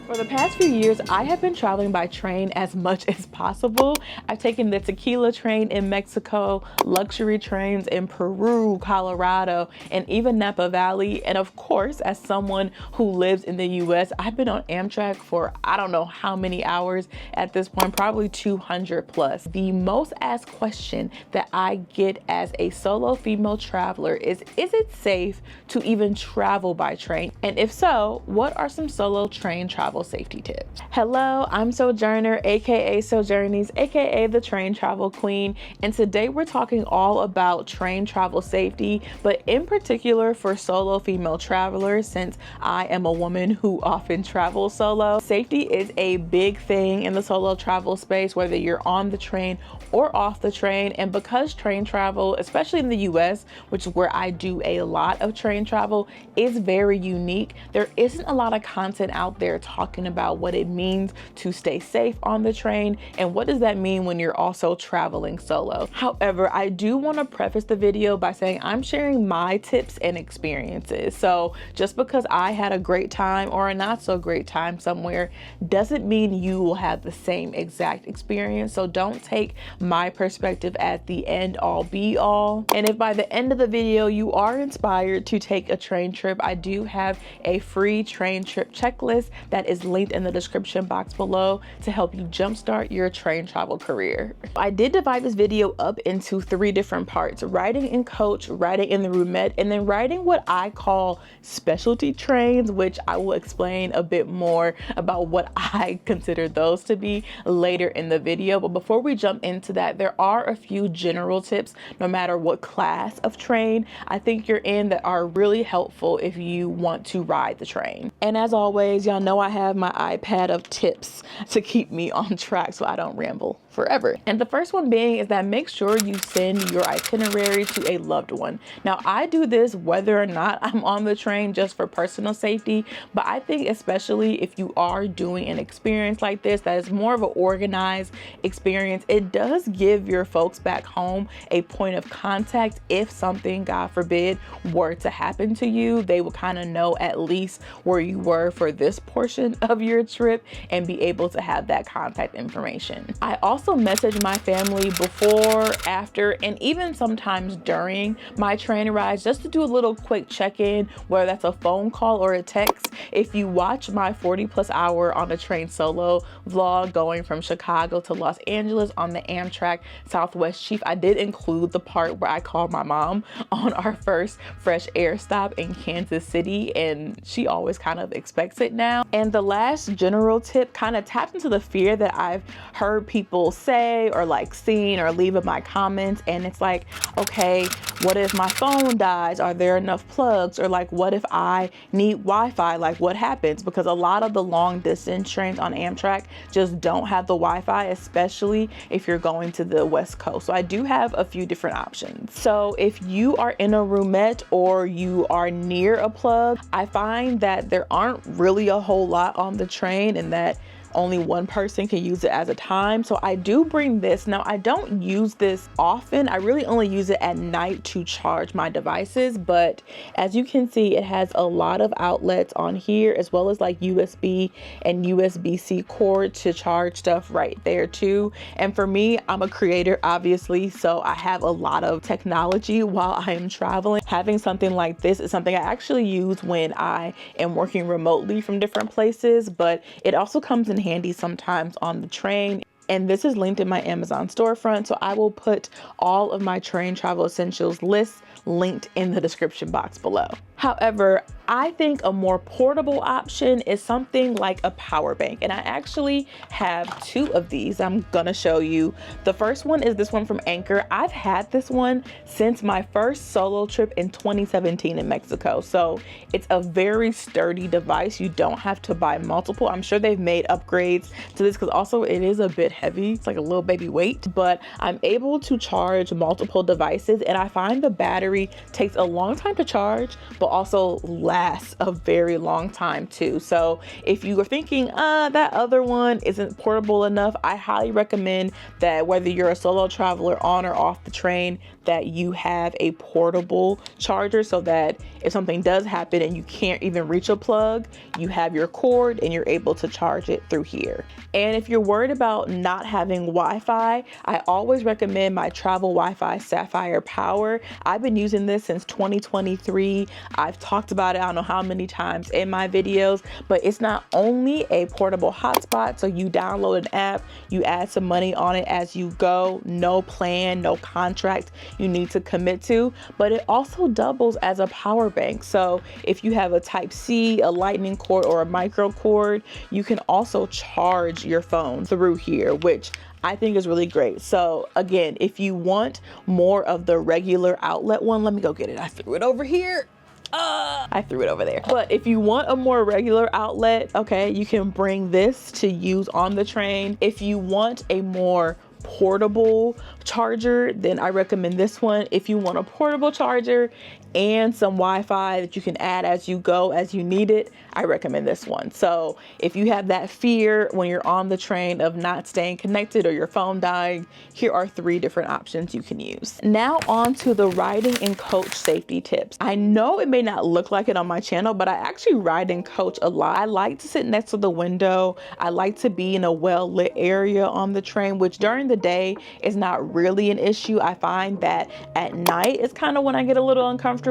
For the past few years, I have been traveling by train as much as possible. I've taken the tequila train in Mexico, luxury trains in Peru, Colorado, and even Napa Valley. And of course, as someone who lives in the US, I've been on Amtrak for I don't know how many hours at this point, probably 200 plus. The most asked question that I get as a solo female traveler is it safe to even travel by train? And if so, what are some solo train travel safety tips? Hello, I'm Sojourner, aka Sojournies, aka the train travel queen, and today we're talking all about train travel safety, but in particular for solo female travelers, since I am a woman who often travels solo. Safety is a big thing in the solo travel space, whether you're on the train or off the train. And because train travel, especially in the US, which is where I do a lot of train travel, is very unique, there isn't a lot of content out there talking about what it means to stay safe on the train and what does that mean when you're also traveling solo. However, I do want to preface the video by saying I'm sharing my tips and experiences. So just because I had a great time or a not so great time somewhere doesn't mean you will have the same exact experience. So don't take my perspective as the end all be all. And if by the end of the video you are inspired to take a train trip, I do have a free train trip checklist that is linked in the description box below to help you jumpstart your train travel career. I did divide this video up into 3 different parts: riding in coach, riding in the Roomette, and then riding what I call specialty trains, which I will explain a bit more about what I consider those to be later in the video. But before we jump into that, there are a few general tips, no matter what class of train I think you're in, that are really helpful if you want to ride the train. And as always, y'all know I have my iPad of tips to keep me on track so I don't ramble forever. And the first one being is that make sure you send your itinerary to a loved one. Now, I do this whether or not I'm on the train just for personal safety, but I think especially if you are doing an experience like this that is more of an organized experience, it does give your folks back home a point of contact. If something, God forbid, were to happen to you, they will kind of know at least where you were for this portion of your trip and be able to have that contact information. I also message my family before, after, and even sometimes during my train rides just to do a little quick check-in, whether that's a phone call or a text. If you watch my 40+ hour on a train solo vlog going from Chicago to Los Angeles on the Amtrak Southwest Chief, I did include the part where I called my mom on our first fresh air stop in Kansas City, and she always kind of expects it now. And the last general tip kind of taps into the fear that I've heard people say or like seen or leave in my comments, and it's like, okay, what if my phone dies? Are there enough plugs? Or like, what if I need Wi-Fi? Like, what happens? Because a lot of the long distance trains on Amtrak just don't have the Wi-Fi, especially if you're going to the West Coast. So I do have a few different options. So if you are in a Roomette or you are near a plug, I find that there aren't really a whole lot on the train and that only one person can use it at a time. So I do bring this. Now, I don't use this often. I really only use it at night to charge my devices, but as you can see, it has a lot of outlets on here, as well as like USB and USB-C cord to charge stuff right there too. And for me, I'm a creator, obviously, so I have a lot of technology while I am traveling. Having something like this is something I actually use when I am working remotely from different places, but it also comes in handy sometimes on the train. And this is linked in my Amazon storefront, so I will put all of my train travel essentials lists linked in the description box below. However, I think a more portable option is something like a power bank. And I actually have 2 of these I'm gonna show you. The first one is this one from Anchor. I've had this one since my first solo trip in 2017 in Mexico. So it's a very sturdy device. You don't have to buy multiple. I'm sure they've made upgrades to this because also it is a bit heavy. It's like a little baby weight, but I'm able to charge multiple devices, and I find the battery takes a long time to charge, but also lasts a very long time too. So if you are thinking, that other one isn't portable enough, I highly recommend that whether you're a solo traveler on or off the train, that you have a portable charger so that if something does happen and you can't even reach a plug, you have your cord and you're able to charge it through here. And if you're worried about not having Wi-Fi, I always recommend my travel Wi-Fi Sapphire Power. I've been using this since 2023. I've talked about it I don't know how many times in my videos, but it's not only a portable hotspot, so you download an app, you add some money on it as you go, no plan, no contract you need to commit to, but it also doubles as a power bank. So if you have a Type-C, a lightning cord, or a micro cord, you can also charge your phone through here, which I think is really great. So again, if you want more of the regular outlet one, let me go get it. I threw it over here. I threw it over there. But if you want a more regular outlet, okay, you can bring this to use on the train. If you want a more portable charger, then I recommend this one. If you want a portable charger and some Wi-Fi that you can add as you go, as you need it, I recommend this one. So if you have that fear when you're on the train of not staying connected or your phone dying, here are 3 different options you can use. Now on to the riding in coach safety tips. I know it may not look like it on my channel, but I actually ride in coach a lot. I like to sit next to the window. I like to be in a well-lit area on the train, which during the day is not really an issue. I find that at night is kind of when I get a little uncomfortable.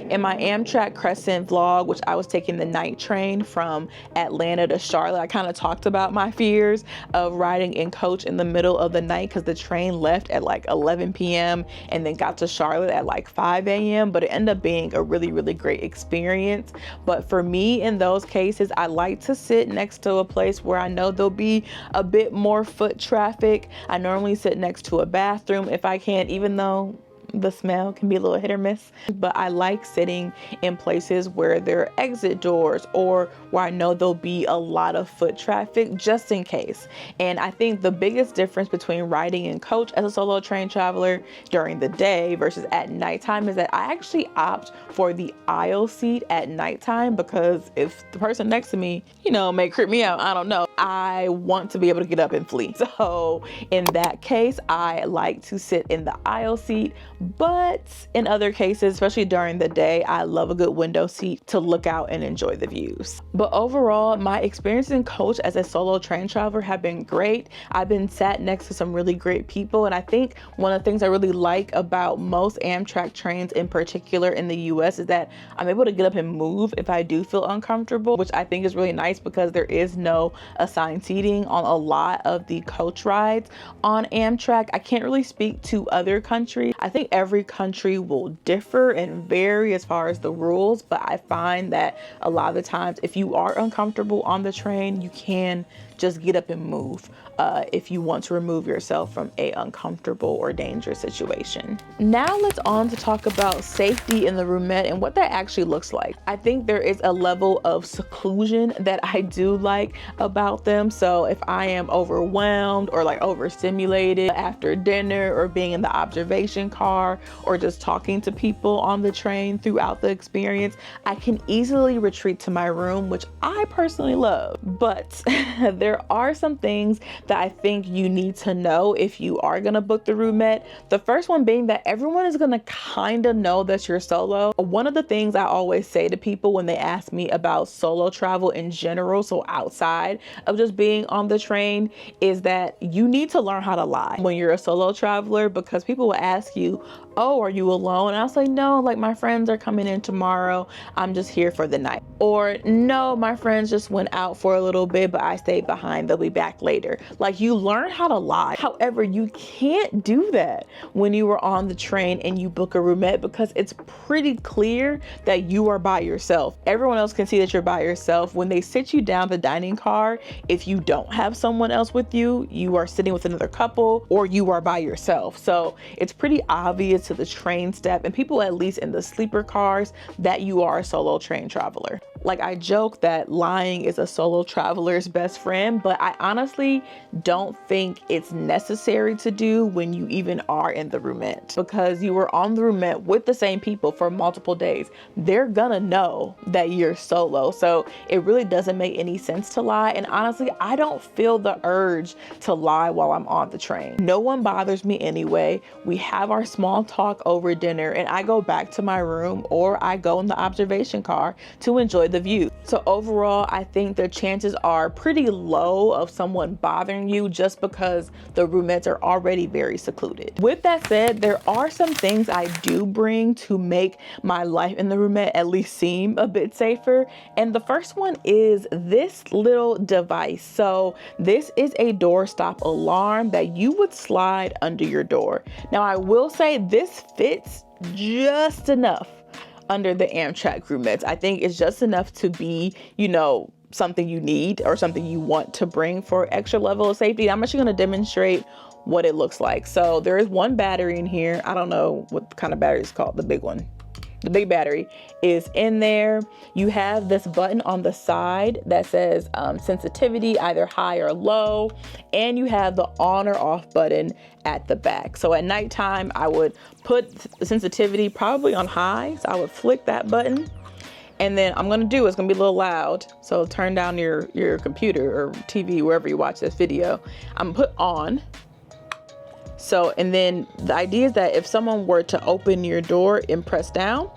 In my Amtrak Crescent vlog, which I was taking the night train from Atlanta to Charlotte, I kind of talked about my fears of riding in coach in the middle of the night because the train left at like 11 p.m. and then got to Charlotte at like 5 a.m. But it ended up being a really, really great experience. But for me, in those cases, I like to sit next to a place where I know there'll be a bit more foot traffic. I normally sit next to a bathroom if I can, even though the smell can be a little hit or miss, but I like sitting in places where there are exit doors or where I know there'll be a lot of foot traffic just in case. And I think the biggest difference between riding in coach as a solo train traveler during the day versus at nighttime is that I actually opt for the aisle seat at nighttime, because if the person next to me, you know, may creep me out, I don't know, I want to be able to get up and flee. So in that case, I like to sit in the aisle seat. But in other cases, especially during the day, I love a good window seat to look out and enjoy the views. But overall, my experience in coach as a solo train traveler have been great. I've been sat next to some really great people. And I think one of the things I really like about most Amtrak trains in particular in the US is that I'm able to get up and move if I do feel uncomfortable, which I think is really nice because there is no assigned seating on a lot of the coach rides on Amtrak. I can't really speak to other countries. I think every country will differ and vary as far as the rules, but I find that a lot of the times if you are uncomfortable on the train, you can just get up and move if you want to remove yourself from a uncomfortable or dangerous situation. Now let's on to talk about safety in the Roomette and what that actually looks like. I think there is a level of seclusion that I do like about them. So if I am overwhelmed or like overstimulated after dinner or being in the observation car or just talking to people on the train throughout the experience, I can easily retreat to my room, which I personally love. But there are some things that I think you need to know if you are gonna book the Roomette. The first one being that everyone is gonna kind of know that you're solo. One of the things I always say to people when they ask me about solo travel in general, so outside of just being on the train, is that you need to learn how to lie when you're a solo traveler, because people will ask you, oh, are you alone? And I'll say, no, like my friends are coming in tomorrow. I'm just here for the night. Or no, my friends just went out for a little bit, but I stayed behind. They'll be back later. Like, you learn how to lie. However, you can't do that when you are on the train and you book a Roomette, because it's pretty clear that you are by yourself. Everyone else can see that you're by yourself. When they sit you down the dining car, if you don't have someone else with you, you are sitting with another couple or you are by yourself. So it's pretty obvious to the train staff and people, at least in the sleeper cars, that you are a solo train traveler. Like, I joke that lying is a solo traveler's best friend, but I honestly don't think it's necessary to do when you even are in the Roomette, because you were on the Roomette with the same people for multiple days. They're gonna know that you're solo. So it really doesn't make any sense to lie. And honestly, I don't feel the urge to lie while I'm on the train. No one bothers me anyway. We have our small talk over dinner and I go back to my room, or I go in the observation car to enjoy the view. So overall, I think the chances are pretty low of someone bothering you just because the roomettes are already very secluded. With that said, there are some things I do bring to make my life in the roomette at least seem a bit safer. And the first one is this little device. So this is a doorstop alarm that you would slide under your door. Now I will say this fits just enough under the Amtrak roomettes. I think it's just enough to be, you know, something you need or something you want to bring for extra level of safety. I'm actually going to demonstrate what it looks like. So there is one battery in here. I don't know what kind of battery it's called, the big one. The big battery is in there. You have this button on the side that says sensitivity, either high or low, and you have the on or off button at the back. So at nighttime, I would put the sensitivity probably on high. So I would flick that button, and then I'm gonna do, it's gonna be a little loud, so turn down your computer or TV, wherever you watch this video. I'm gonna put on. So, and then the idea is that if someone were to open your door and press down,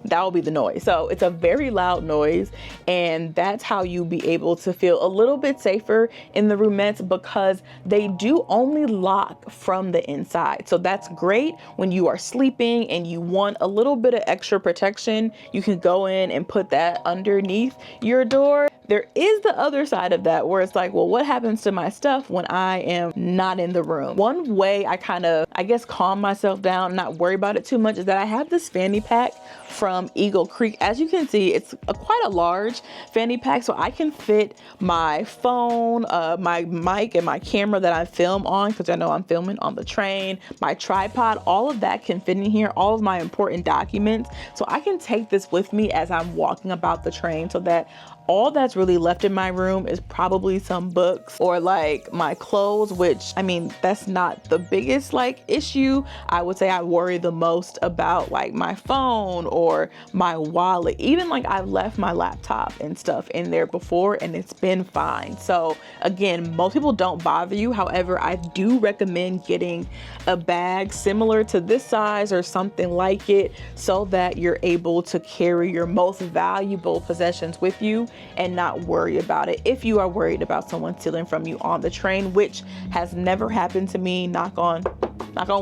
that will be the noise. So it's a very loud noise, and that's how you be able to feel a little bit safer in the roomettes, because they do only lock from the inside. So that's great when you are sleeping and you want a little bit of extra protection. You can go in and put that underneath your door. There is the other side of that where it's like, well, what happens to my stuff when I am not in the room? One way I kind of, I guess, calm myself down, not worry about it too much, is that I have this fanny pack from Eagle Creek. As you can see, it's quite a large fanny pack, so I can fit my phone, my mic, and my camera that I film on, because I know I'm filming on the train, my tripod, all of that can fit in here, all of my important documents. So I can take this with me as I'm walking about the train, so that all that's really left in my room is probably some books or like my clothes, which, I mean, that's not the biggest like issue. I would say I worry the most about like my phone or my wallet. Even like I've left my laptop and stuff in there before and it's been fine. So again, most people don't bother you. However, I do recommend getting a bag similar to this size or something like it, so that you're able to carry your most valuable possessions with you and not worry about it if you are worried about someone stealing from you on the train, which has never happened to me. Knock on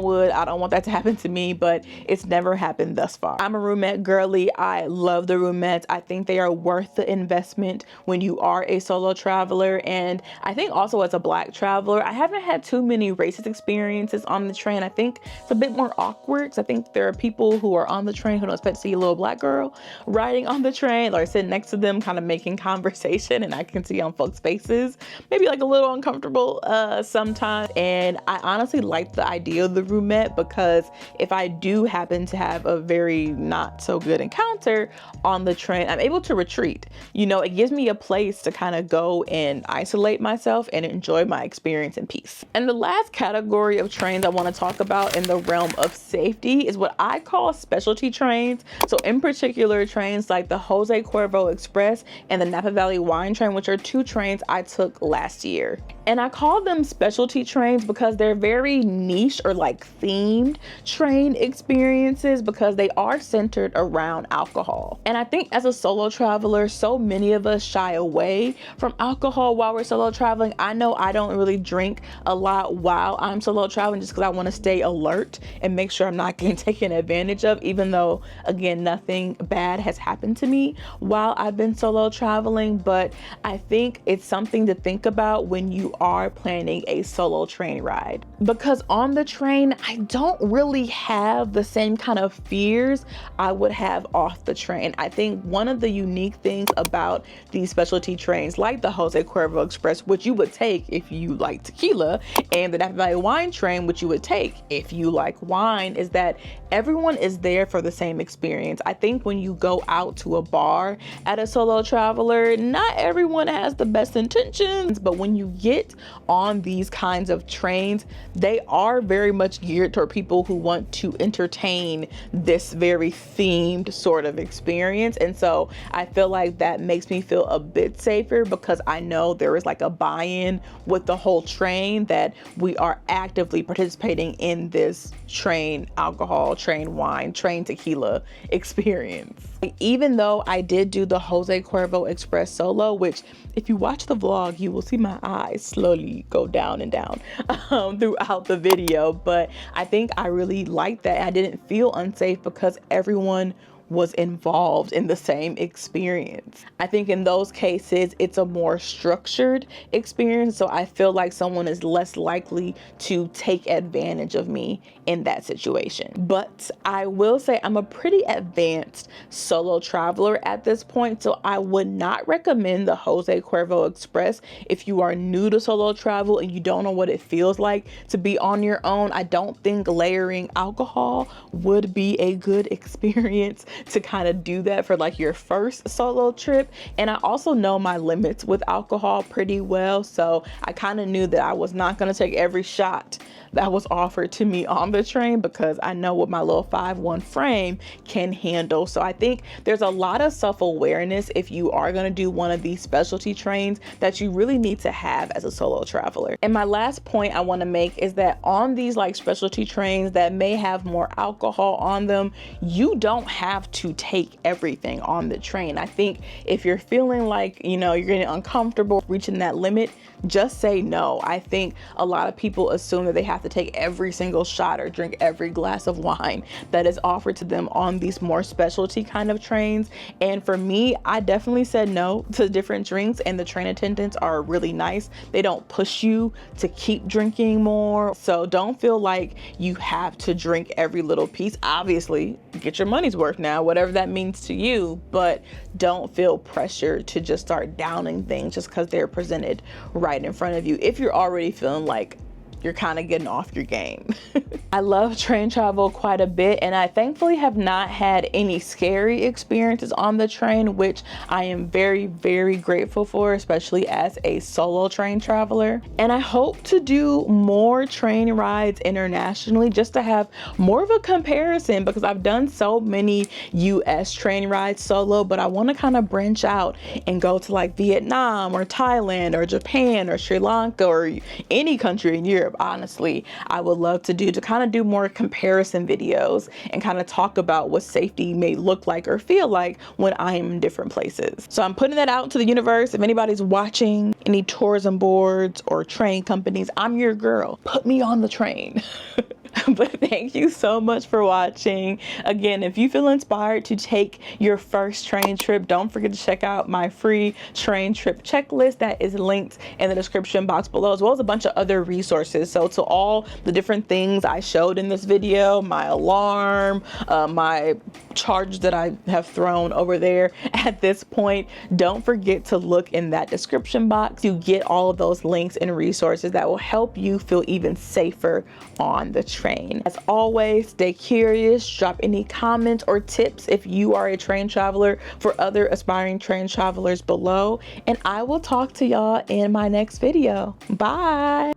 wood. I don't want that to happen to me, but it's never happened thus far. I'm a roommette girly. I love the roomettes. I think they are worth the investment when you are a solo traveler. And I think also as a Black traveler, I haven't had too many racist experiences on the train. I think it's a bit more awkward, because I think there are people who are on the train who don't expect to see a little Black girl riding on the train or sitting next to them kind of making conversation, and I can see on folks' faces maybe like a little uncomfortable sometimes. And I honestly like the idea of the roomette, because if I do happen to have a very not so good encounter on the train, I'm able to retreat. You know, it gives me a place to kind of go and isolate myself and enjoy my experience in peace. And the last category of trains I want to talk about in the realm of safety is what I call specialty trains. So in particular, trains like the Jose Cuervo Express and the Napa Valley Wine Train, which are two trains I took last year. And I call them specialty trains because they're very niche or like themed train experiences, because they are centered around alcohol. And I think as a solo traveler, so many of us shy away from alcohol while we're solo traveling. I know I don't really drink a lot while I'm solo traveling, just because I want to stay alert and make sure I'm not getting taken advantage of, even though, again, nothing bad has happened to me while I've been solo traveling. But I think it's something to think about when you are planning a solo train ride, because on the train, I don't really have the same kind of fears I would have off the train. I think one of the unique things about these specialty trains like the Jose Cuervo Express, which you would take if you like tequila, and the Napa Valley Wine Train, which you would take if you like wine, is that everyone is there for the same experience. I think when you go out to a bar at a solo traveler, not everyone has the best intentions, but when you get on these kinds of trains, they are very very much geared toward people who want to entertain this very themed sort of experience. And so I feel like that makes me feel a bit safer, because I know there is like a buy-in with the whole train, that we are actively participating in this train alcohol, train wine, train tequila experience. Even though I did do the Jose Cuervo Express solo, which if you watch the vlog, you will see my eyes slowly go down and down throughout the video. But I think I really liked that. I didn't feel unsafe because everyone was involved in the same experience. I think in those cases, it's a more structured experience. So I feel like someone is less likely to take advantage of me in that situation. But I will say I'm a pretty advanced solo traveler at this point. So I would not recommend the Jose Cuervo Express if you are new to solo travel and you don't know what it feels like to be on your own. I don't think layering alcohol would be a good experience to kind of do that for like your first solo trip. And I also know my limits with alcohol pretty well, so I kind of knew that I was not going to take every shot that was offered to me on the train, because I know what my little 5'1" frame can handle. So I think there's a lot of self-awareness if you are going to do one of these specialty trains that you really need to have as a solo traveler. And my last point I want to make is that on these like specialty trains that may have more alcohol on them, you don't have to take everything on the train. I think if you're feeling like, you know, you're getting uncomfortable reaching that limit, just say no. I think a lot of people assume that they have to take every single shot or drink every glass of wine that is offered to them on these more specialty kind of trains. And for me, I definitely said no to different drinks, and the train attendants are really nice. They don't push you to keep drinking more. So don't feel like you have to drink every little piece. Obviously, get your money's worth now, whatever that means to you, but don't feel pressure to just start downing things just because they're presented right in front of you if you're already feeling like you're kind of getting off your game. I love train travel quite a bit, and I thankfully have not had any scary experiences on the train, which I am very, very grateful for, especially as a solo train traveler. And I hope to do more train rides internationally just to have more of a comparison, because I've done so many US train rides solo, but I want to kind of branch out and go to like Vietnam or Thailand or Japan or Sri Lanka or any country in Europe. Honestly, I would love to kind of do more comparison videos and kind of talk about what safety may look like or feel like when I am in different places. So I'm putting that out to the universe. If anybody's watching, any tourism boards or train companies, I'm your girl. Put me on the train. But thank you so much for watching. Again, if you feel inspired to take your first train trip, don't forget to check out my free train trip checklist that is linked in the description box below, as well as a bunch of other resources. So to all the different things I showed in this video, my alarm, my charge that I have thrown over there at this point, don't forget to look in that description box to get all of those links and resources that will help you feel even safer on the train. As always, stay curious, drop any comments or tips if you are a train traveler for other aspiring train travelers below, and I will talk to y'all in my next video. Bye.